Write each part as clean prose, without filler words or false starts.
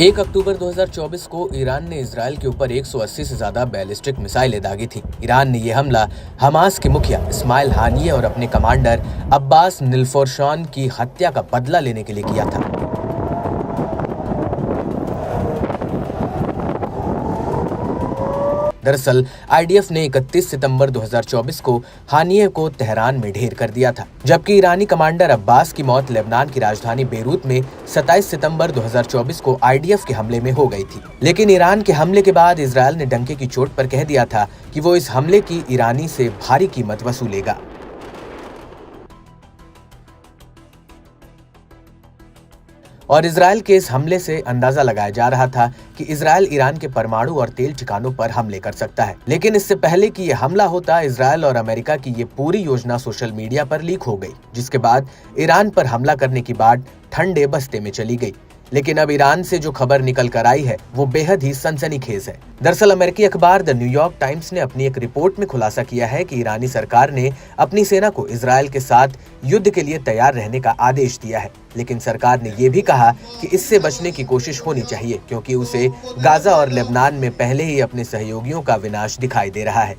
1 अक्टूबर 2024 को ईरान ने इजरायल के ऊपर 180 से ज्यादा बैलिस्टिक मिसाइलें दागी थी। ईरान ने यह हमला हमास के मुखिया इस्माइल हानिये और अपने कमांडर अब्बास निल्फोरशान की हत्या का बदला लेने के लिए किया था। दरअसल आईडीएफ ने 31 सितंबर 2024 को हानिये को तेहरान में ढेर कर दिया था, जबकि ईरानी कमांडर अब्बास की मौत लेबनान की राजधानी बेरूत में 27 सितंबर 2024 को आईडीएफ के हमले में हो गई थी। लेकिन ईरान के हमले के बाद इजरायल ने डंके की चोट पर कह दिया था कि वो इस हमले की ईरानी से भारी कीमत वसूलेगा। और इजरायल के इस हमले से अंदाजा लगाया जा रहा था कि इजरायल ईरान के परमाणु और तेल ठिकानों पर हमले कर सकता है। लेकिन इससे पहले कि यह हमला होता, इजरायल और अमेरिका की ये पूरी योजना सोशल मीडिया पर लीक हो गई, जिसके बाद ईरान पर हमला करने की बात ठंडे बस्ते में चली गई। लेकिन अब ईरान से जो खबर निकल कर आई है वो बेहद ही सनसनीखेज है। दरअसल अमेरिकी अखबार द न्यूयॉर्क टाइम्स ने अपनी एक रिपोर्ट में खुलासा किया है कि ईरानी सरकार ने अपनी सेना को इजरायल के साथ युद्ध के लिए तैयार रहने का आदेश दिया है। लेकिन सरकार ने ये भी कहा कि इससे बचने की कोशिश होनी चाहिए, क्योंकि उसे गाजा और लेबनान में पहले ही अपने सहयोगियों का विनाश दिखाई दे रहा है।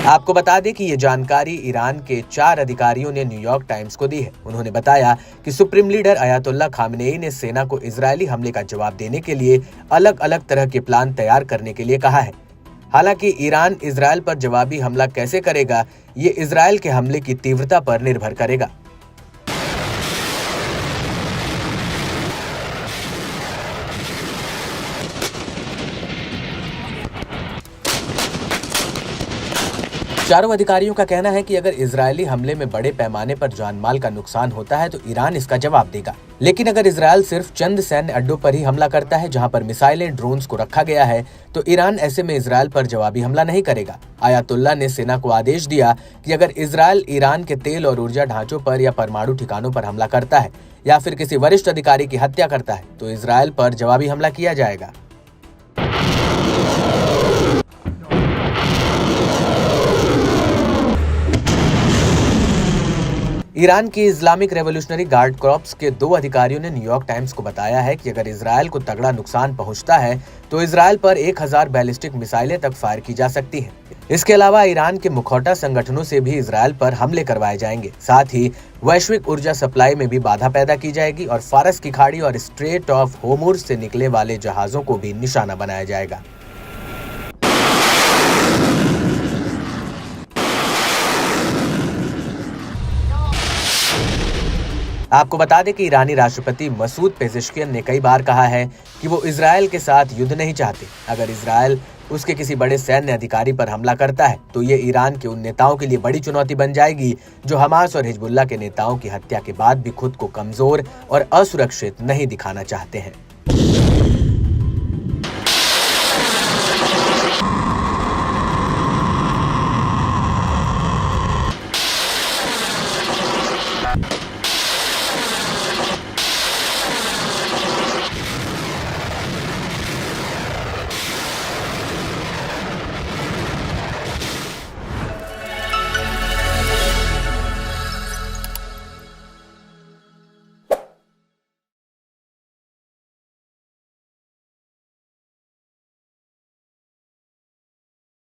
आपको बता दें कि ये जानकारी ईरान के 4 अधिकारियों ने न्यूयॉर्क टाइम्स को दी है। उन्होंने बताया कि सुप्रीम लीडर अयातुल्ला खामनेई ने सेना को इजरायली हमले का जवाब देने के लिए अलग अलग तरह के प्लान तैयार करने के लिए कहा है। हालांकि ईरान इजरायल पर जवाबी हमला कैसे करेगा, ये इजरायल के हमले की तीव्रता पर निर्भर करेगा। चारों अधिकारियों का कहना है कि अगर इजरायली हमले में बड़े पैमाने पर जानमाल का नुकसान होता है तो ईरान इसका जवाब देगा। लेकिन अगर इजरायल सिर्फ चंद सैन्य अड्डों पर ही हमला करता है जहां पर मिसाइलें, ड्रोन्स को रखा गया है, तो ईरान ऐसे में इजरायल पर जवाबी हमला नहीं करेगा। आयतुल्ला ने सेना को आदेश दिया कि अगर इजरायल ईरान के तेल और ऊर्जा ढांचों पर या परमाणु ठिकानों पर हमला करता है या फिर किसी वरिष्ठ अधिकारी की हत्या करता है तो इजरायल पर जवाबी हमला किया जाएगा। ईरान की इस्लामिक रेवोल्यूशनरी गार्ड कॉर्प्स के 2 अधिकारियों ने न्यूयॉर्क टाइम्स को बताया है कि अगर इजरायल को तगड़ा नुकसान पहुंचता है तो इजरायल पर 1000 बैलिस्टिक मिसाइलें तक फायर की जा सकती हैं। इसके अलावा ईरान के मुखौटा संगठनों से भी इजरायल पर हमले करवाए जाएंगे। साथ ही वैश्विक ऊर्जा सप्लाई में भी बाधा पैदा की जाएगी और फारस की खाड़ी और स्ट्रेट ऑफ होर्मुज से निकले वाले जहाजों को भी निशाना बनाया जाएगा। आपको बता दें कि ईरानी राष्ट्रपति मसूद पेजेश्कियन ने कई बार कहा है कि वो इजरायल के साथ युद्ध नहीं चाहते। अगर इजरायल उसके किसी बड़े सैन्य अधिकारी पर हमला करता है तो ये ईरान के उन नेताओं के लिए बड़ी चुनौती बन जाएगी जो हमास और हिजबुल्लाह के नेताओं की हत्या के बाद भी खुद को कमजोर और असुरक्षित नहीं दिखाना चाहते हैं।